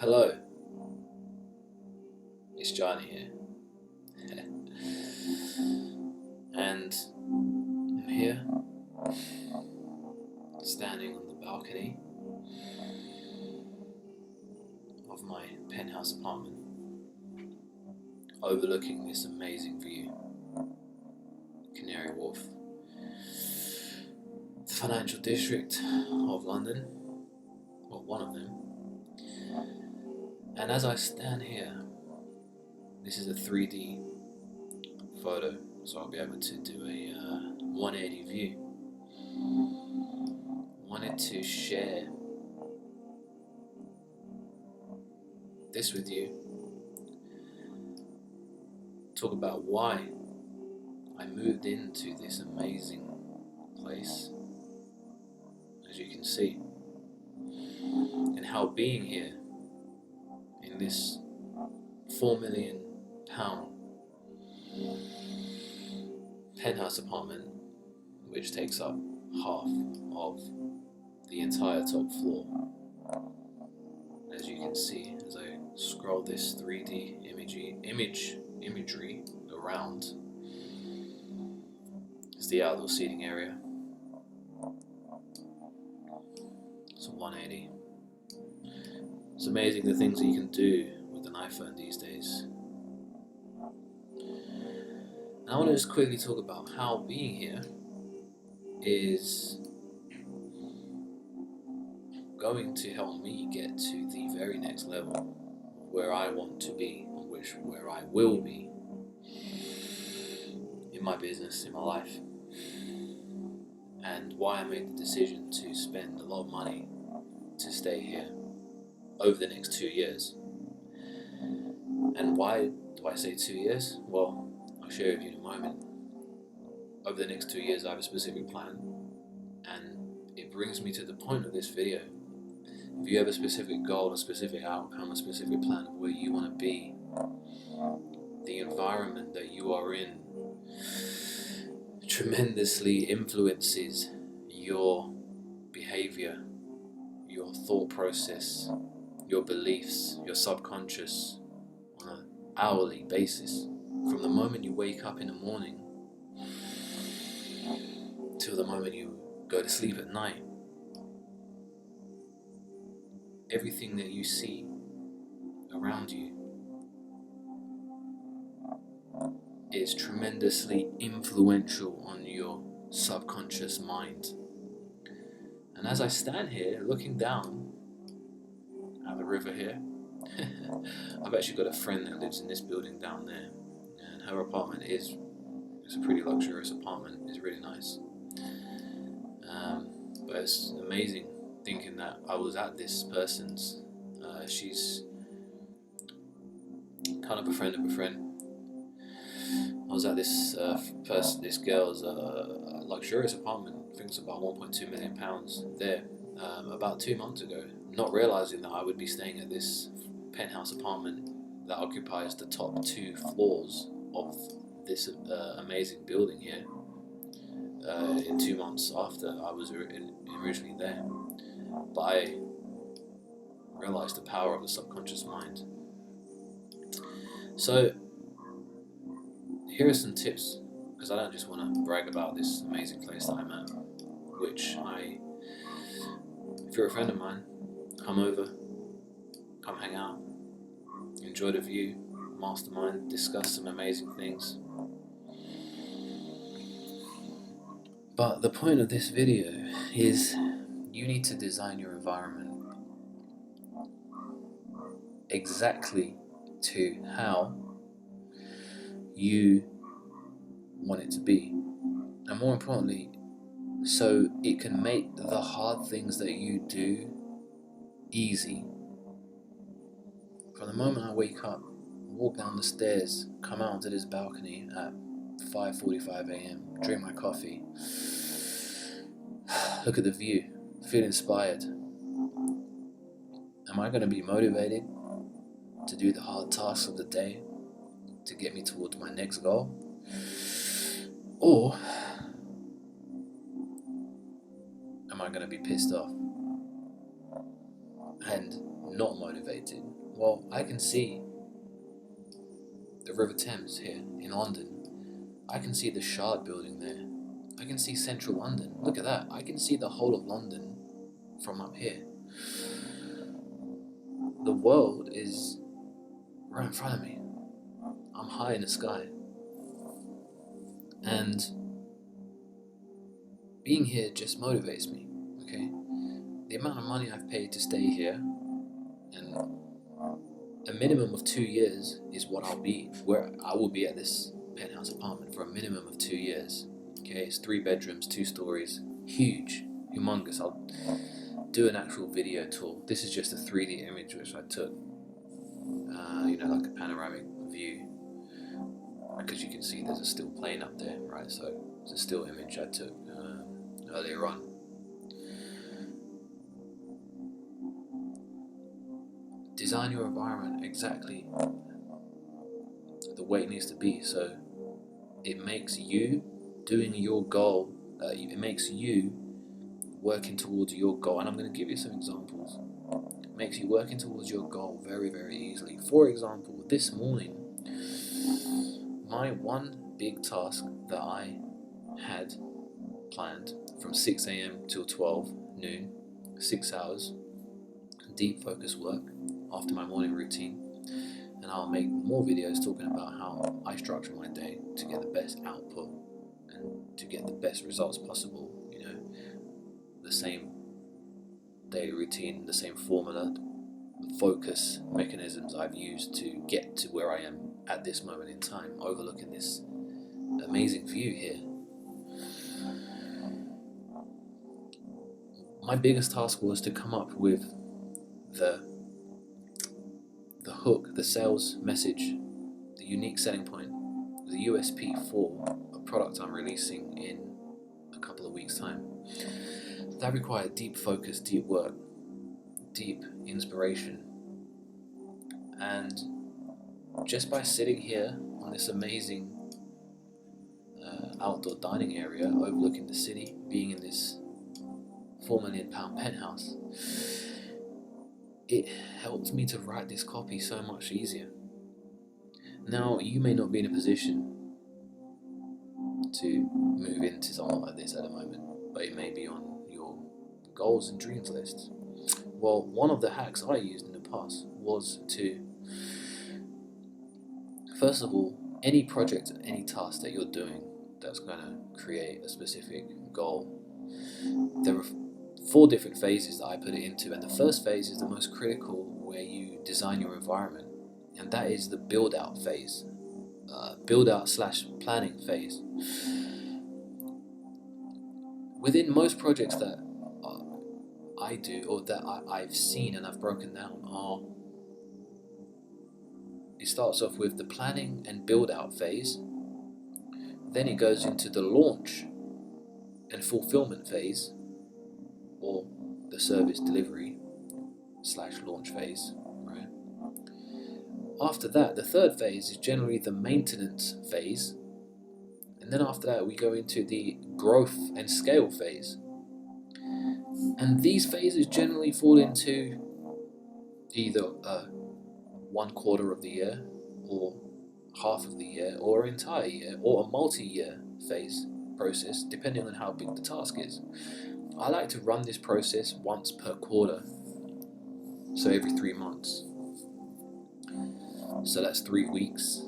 Hello, it's Johnny here, and I'm here, standing on the balcony of my penthouse apartment, overlooking this amazing view, Canary Wharf, the financial district of London, or one of them. And as I stand here, this is a 3D photo, so I'll be able to do a 180 view. Wanted to share this with you, talk about why I moved into this amazing place, as you can see, and how being here in this £4 million penthouse apartment, which takes up half of the entire top floor, as you can see as I scroll this 3D imagery around, is the outdoor seating area. It's a 180. It's amazing the things that you can do with an iPhone these days. And I want to just quickly talk about how being here is going to help me get to the very next level where I want to be, where I will be in my business, in my life, and why I made the decision to spend a lot of money to stay here over the next 2 years. And why do I say 2 years? Well, I'll share with you in a moment. Over the next 2 years I have a specific plan, and it brings me to the point of this video. If you have a specific goal, a specific outcome, a specific plan of where you want to be, the environment that you are in tremendously influences your behavior, your thought process, your beliefs, your subconscious on an hourly basis. From the moment you wake up in the morning till the moment you go to sleep at night, everything that you see around you is tremendously influential on your subconscious mind. And as I stand here looking down at the river here, I've actually got a friend that lives in this building down there, and her apartment it's a pretty luxurious apartment. It's really nice, but it's amazing thinking that I was at this person's. She's kind of a friend of a friend. I was at this girl's luxurious apartment. I think it's about £1.2 million there, about 2 months ago, not realizing that I would be staying at this penthouse apartment that occupies the top 2 floors of this amazing building here. In 2 months after I was originally there, but I realized the power of the subconscious mind. So here are some tips, because I don't just want to brag about this amazing place that I'm at, which if you're a friend of mine, come over, come hang out, enjoy the view, mastermind, discuss some amazing things. But the point of this video is you need to design your environment exactly to how you want it to be, and more importantly, so it can make the hard things that you do easy. From the moment I wake up, walk down the stairs, come out onto this balcony at 5:45 a.m, drink my coffee, look at the view, feel inspired. Am I going to be motivated to do the hard tasks of the day to get me towards my next goal? Or am I going to be pissed off? And not motivated? Well, I can see the River Thames here in London. I can see the Shard building there. I can see central London. Look at that. I can see the whole of London from up here. The world is right in front of me. I'm high in the sky. And being here just motivates me, okay? The amount of money I've paid to stay here, and a minimum of 2 years is what where I will be at this penthouse apartment for a minimum of 2 years. Okay, it's 3 bedrooms, 2 stories, huge, humongous. I'll do an actual video tour. This is just a 3D image which I took, like a panoramic view, because you can see there's a still plane up there, right? So it's a still image I took earlier on. Design your environment exactly the way it needs to be, so it makes you doing your goal, it makes you working towards your goal. And I'm going to give you some examples. It makes you working towards your goal very, very easily. For example, this morning, my one big task that I had planned from 6 a.m. till 12 noon, 6 hours, deep focus work after my morning routine. And I'll make more videos talking about how I structure my day to get the best output and to get the best results possible. The same daily routine, the same formula, the focus mechanisms I've used to get to where I am at this moment in time, overlooking this amazing view here. My biggest task was to come up with the hook, the sales message, the unique selling point, the USP for a product I'm releasing in a couple of weeks' time. That required deep focus, deep work, deep inspiration. And just by sitting here on this amazing outdoor dining area overlooking the city, being in this £4 million penthouse, it helped me to write this copy so much easier. Now, you may not be in a position to move into something like this at the moment, but it may be on your goals and dreams list. Well, one of the hacks I used in the past was to, first of all, any project, any task that you're doing that's going to create a specific goal, there are 4 different phases that I put it into, and the first phase is the most critical, where you design your environment, and that is the build-out phase, build-out/planning phase. Within most projects that I do, or that I've seen and I've broken down, it starts off with the planning and build-out phase, then it goes into the launch and fulfillment phase, or the service delivery/launch phase, right? After that, the third phase is generally the maintenance phase, and then after that we go into the growth and scale phase. And these phases generally fall into either 1 quarter of the year, or half of the year, or entire year, or a multi-year phase process, depending on how big the task is. I like to run this process once per quarter, so every 3 months. So that's 3 weeks.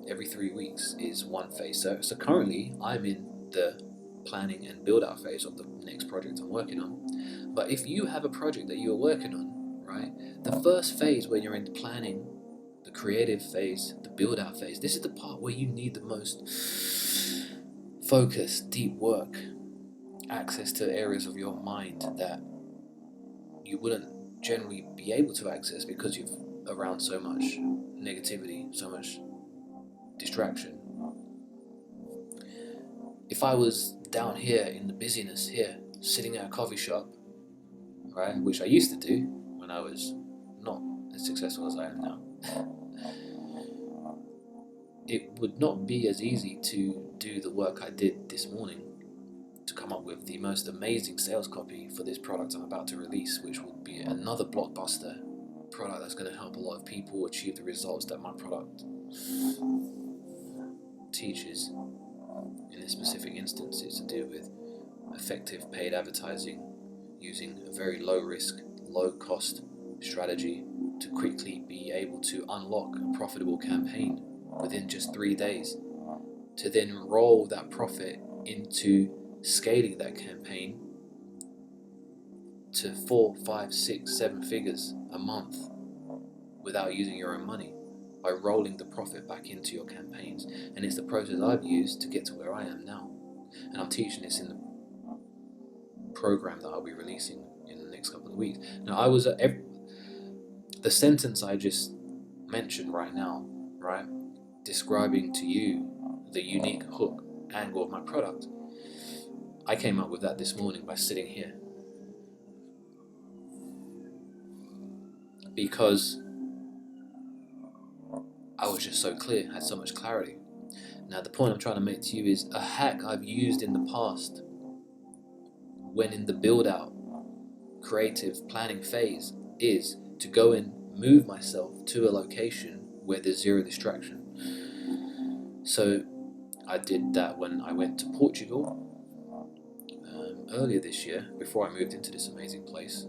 Every 3 weeks is one phase. So currently I'm in the planning and build out phase of the next project I'm working on. But if you have a project that you're working on, right, the first phase, when you're in the planning, the creative phase, the build out phase, this is the part where you need the most focus, deep work, access to areas of your mind that you wouldn't generally be able to access because you've around so much negativity, so much distraction. If I was down here in the busyness here, sitting at a coffee shop, right, which I used to do when I was not as successful as I am now, it would not be as easy to do the work I did this morning to come up with the most amazing sales copy for this product I'm about to release, which will be another blockbuster product that's going to help a lot of people achieve the results that my product teaches. In this specific instance, it's to do with effective paid advertising using a very low risk, low cost strategy to quickly be able to unlock a profitable campaign within just 3 days, to then roll that profit into scaling that campaign to 4, 5, 6, 7 figures a month without using your own money, by rolling the profit back into your campaigns. And it's the process I've used to get to where I am now. And I'm teaching this in the program that I'll be releasing in the next couple of weeks. Now, I was at the sentence I just mentioned right now, right, describing to you the unique hook angle of my product, I came up with that this morning by sitting here. Because I was just so clear, had so much clarity. Now, the point I'm trying to make to you is a hack I've used in the past when in the build-out creative planning phase is to go and move myself to a location where there's zero distraction. So I did that when I went to Portugal earlier this year, before I moved into this amazing place.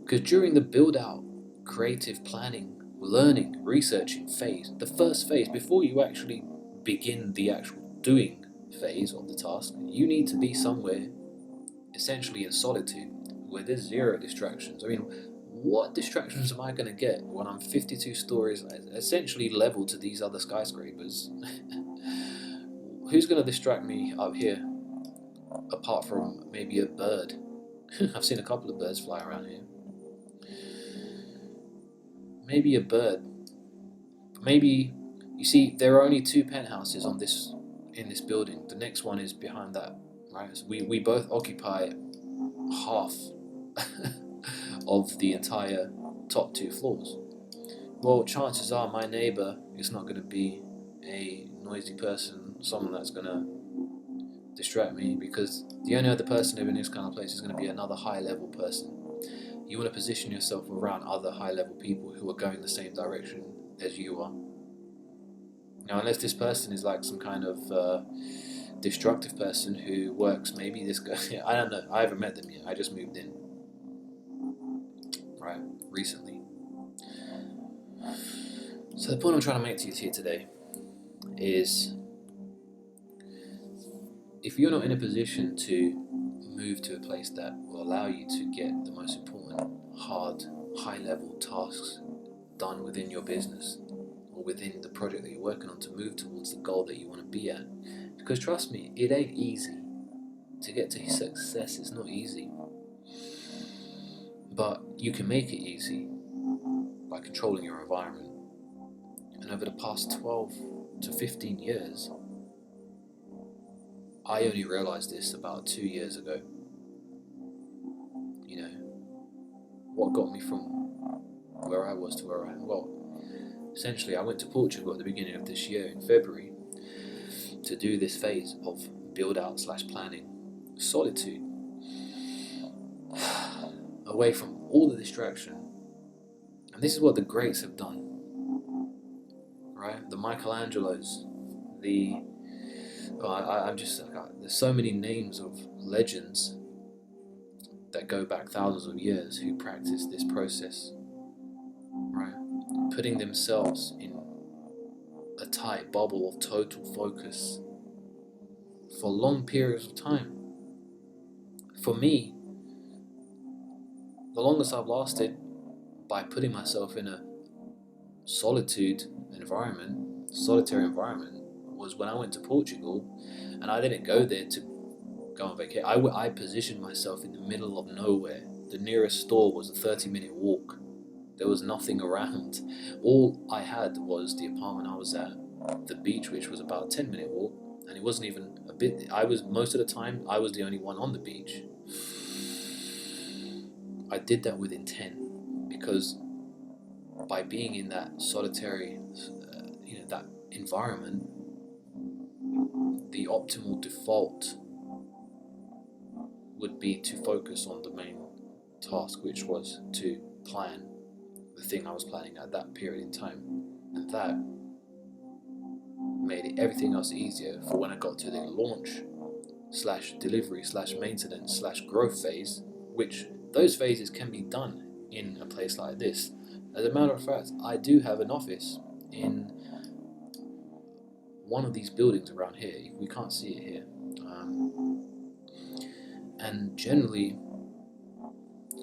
Because during the build-out creative planning, learning, researching phase, the first phase, before you actually begin the actual doing phase of the task, you need to be somewhere essentially in solitude where there's zero distractions. I mean, what distractions am I going to get when I'm 52 stories essentially level to these other skyscrapers? Who's going to distract me up here apart from maybe a bird? I've seen a couple of birds fly around here. Maybe a bird. Maybe, you see, there are only 2 penthouses in this building. The next one is behind that, right? So we both occupy half of the entire top 2 floors. Well, chances are my neighbor is not going to be a noisy person, someone that's going to distract me, because the only other person living in this kind of place is going to be another high level person. You want to position yourself around other high level people who are going the same direction as you are. Now, unless this person is like some kind of destructive person who works, maybe this guy, I don't know, I haven't met them yet, I just moved in, right, recently. So the point I'm trying to make to you here today is, if you're not in a position to move to a place that will allow you to get the most important, hard, high-level tasks done within your business or within the project that you're working on to move towards the goal that you want to be at, because trust me, it ain't easy to get to success. It's not easy, but you can make it easy by controlling your environment. And over the past 12 to 15 years, I only realized this about 2 years ago. You know, what got me from where I was to where I am? Well, essentially I went to Portugal at the beginning of this year in February to do this phase of build out / planning, solitude, away from all the distraction. And this is what the greats have done, right? The Michelangelos, there's so many names of legends that go back thousands of years who practice this process, right? Putting themselves in a tight bubble of total focus for long periods of time. For me, the longest I've lasted by putting myself in a solitary environment, was when I went to Portugal, and I didn't go there to go on vacation. I positioned myself in the middle of nowhere. The nearest store was a 30-minute walk. There was nothing around. All I had was the apartment I was at, the beach, which was about a 10-minute walk, and it wasn't even a bit. Most of the time I was the only one on the beach. I did that with intent, because by being in that solitary, that environment, the optimal default would be to focus on the main task, which was to plan the thing I was planning at that period in time, and that made everything else easier for when I got to the launch / delivery / maintenance / growth phase, which those phases can be done in a place like this. As a matter of fact, I do have an office in one of these buildings around here. We can't see it here, and generally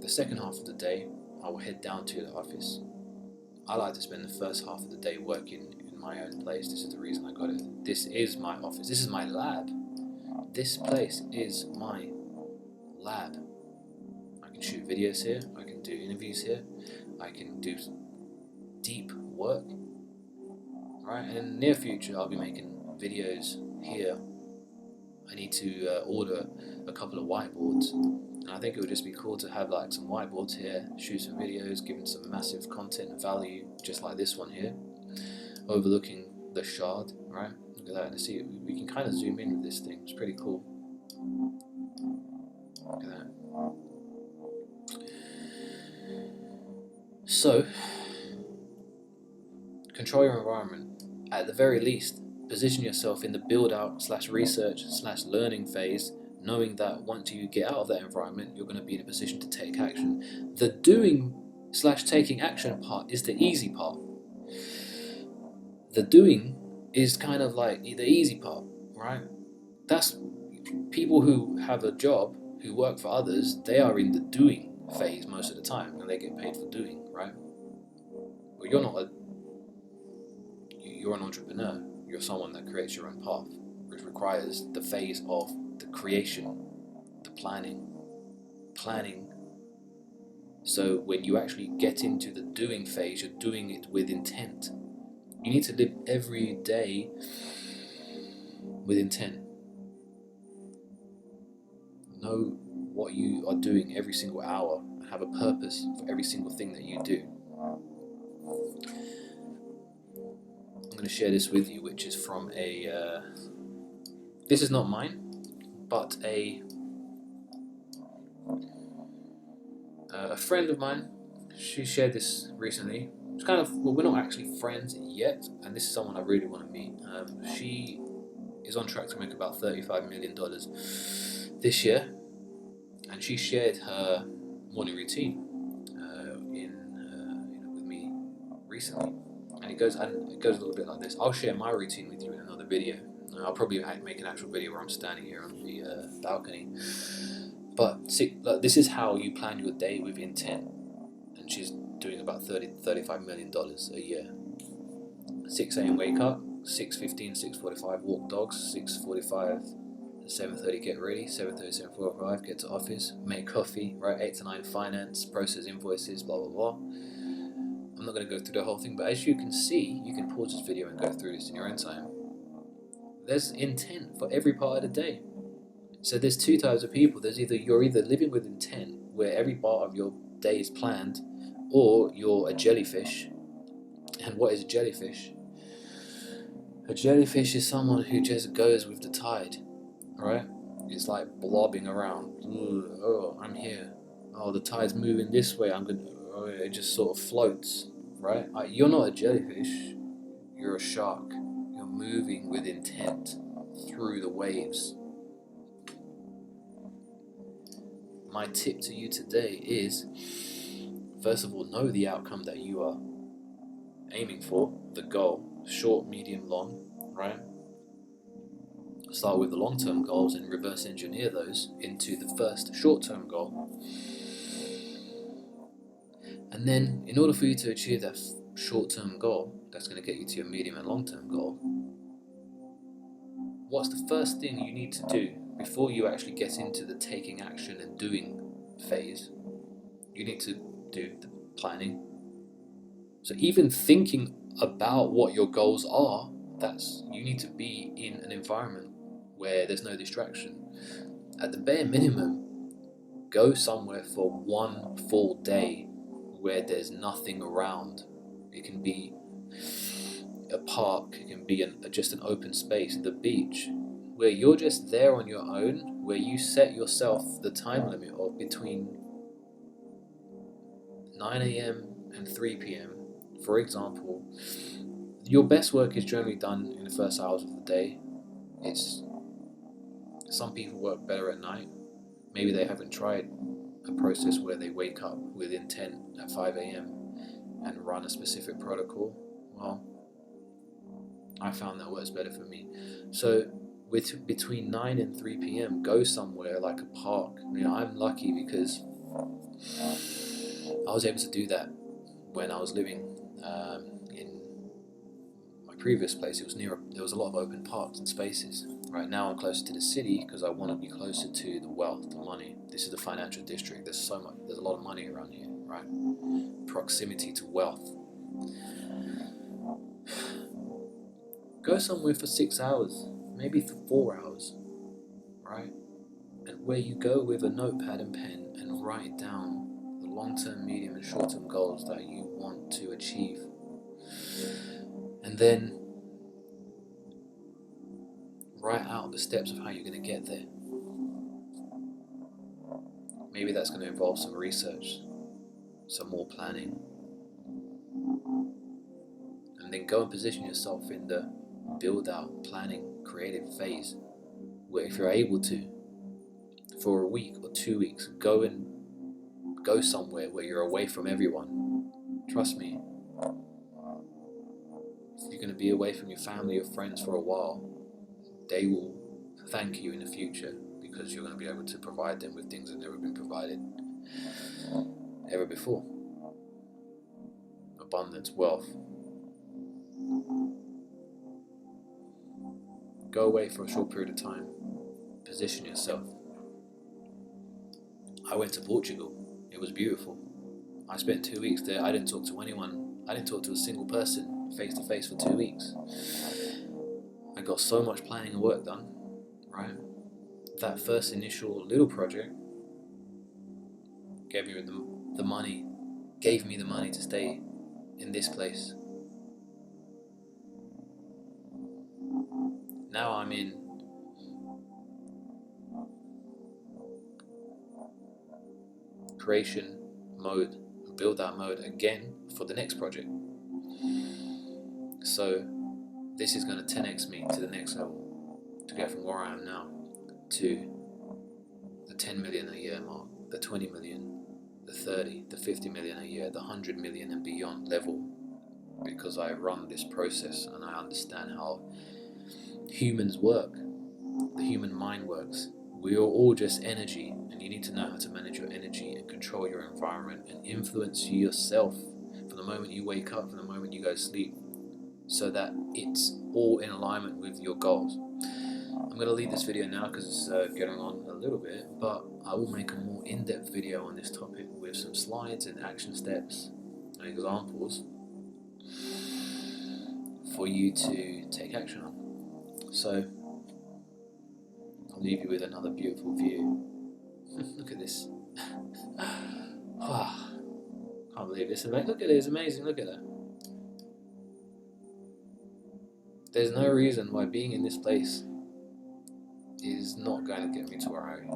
the second half of the day I will head down to the office. I like to spend the first half of the day working in my own place. This is the reason I got it. This is my office. This is my lab. This place is my lab. I can shoot videos here. I can do interviews here. I can do deep work. Right? And in the near future, I'll be making videos here. I need to order a couple of whiteboards. And I think it would just be cool to have like some whiteboards here, shoot some videos, giving some massive content and value, just like this one here, overlooking the Shard, right? Look at that, and see, we can kind of zoom in with this thing. It's pretty cool. Look at that. So, control your environment. At the very least, position yourself in the build-out / research / learning phase, knowing that once you get out of that environment, you're going to be in a position to take action. The doing / taking action part is the easy part. The doing is kind of like the easy part, right? That's people who have a job, who work for others, they are in the doing phase most of the time, and they get paid for doing, right? But you're not you're an entrepreneur. You're someone that creates your own path, which requires the phase of the creation, the planning. So when you actually get into the doing phase, you're doing it with intent. You need to live every day with intent. Know what you are doing every single hour and have a purpose for every single thing that you do. I'm going to share this with you, which is from this is not mine, but a friend of mine. She shared this recently. It's kind of, well, we're not actually friends yet, and this is someone I really want to meet. She is on track to make about $35 million this year, and she shared her morning routine with me recently, and it goes a little bit like this. I'll share my routine with you in another video. I'll probably make an actual video where I'm standing here on the balcony. But see, this is how you plan your day with intent. And she's doing about $35 million a year. 6 a.m. wake up, 6:15, 6:45 walk dogs, 6:45, 7:30 get ready, 7:30, 7:45 get to office, make coffee, right? 8 to 9 finance, process invoices, blah blah blah. I'm not going to go through the whole thing, but as you can see, you can pause this video and go through this in your own time. There's intent for every part of the day. So there's two types of people. You're either living with intent, where every part of your day is planned, or you're a jellyfish. And what is a jellyfish? A jellyfish is someone who just goes with the tide, right? It's like blobbing around. Oh, I'm here. Oh, the tide's moving this way. Oh, it just sort of floats, right? You're not a jellyfish. You're a shark. You're moving with intent through the waves. My tip to you today is, first of all, know the outcome that you are aiming for, the goal, short, medium, long, right? Start with the long-term goals and reverse engineer those into the first short-term goal. And then, in order for you to achieve that short-term goal, that's going to get you to your medium and long-term goal, what's the first thing you need to do before you actually get into the taking action and doing phase? You need to do the planning. So even thinking about what your goals are, you need to be in an environment where there's no distraction. At the bare minimum, go somewhere for one full day where there's nothing around. It can be a park, it can be just an open space, the beach, where you're just there on your own, where you set yourself the time limit of between 9 a.m. and 3 p.m. For example, your best work is generally done in the first hours of the day. Some people work better at night. Maybe they haven't tried a process where they wake up with intent at 5 a.m. and run a specific protocol. Well, I found that works better for me. So between 9 and 3 p.m, go somewhere like a park. I'm lucky because I was able to do that when I was living in my previous place. There was a lot of open parks and spaces. Right now I'm closer to the city because I want to be closer to the wealth, the money. This is the financial district. There's a lot of money around here, right? Proximity to wealth. Go somewhere for 6 hours, maybe for 4 hours, right? And where you go with a notepad and pen and write down the long-term, medium and short-term goals that you want to achieve. And then write out the steps of how you're going to get there. Maybe that's going to involve some research, some more planning. And then go and position yourself in the build out, planning, creative phase, where if you're able to, for a week or 2 weeks, go somewhere where you're away from everyone. Trust me, if you're going to be away from your family or friends for a while, they will thank you in the future because you're going to be able to provide them with things that have never been provided ever before. Abundance, wealth. Go away for a short period of time. Position yourself. I went to Portugal. It was beautiful. I spent 2 weeks there. I didn't talk to anyone. I didn't talk to a single person face to face for 2 weeks. I got so much planning and work done, right? That first initial little project gave me the money to stay in this place. Now I'm in creation mode, build out mode again for the next project. So this is going to 10x me to the next level, to go from where I am now to the 10 million a year mark, the 20 million, the 30, the 50 million a year, the 100 million and beyond level, because I run this process and I understand how humans work, the human mind works. We are all just energy, and you need to know how to manage your energy and control your environment and influence yourself from the moment you wake up, from the moment you go to sleep, so that it's all in alignment with your goals. I'm going to leave this video now because it's getting on a little bit, but I will make a more in-depth video on this topic with some slides and action steps and examples for you to take action on. So I'll leave you with another beautiful view. Look at this. Can't believe this. Look at it, it's amazing. Look at that. There's no reason why being in this place is not going to get me to where I'm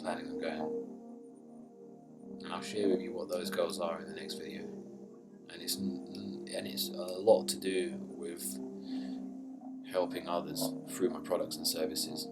planning on going. And I'll share with you what those goals are in the next video. And it's a lot to do with helping others through my products and services.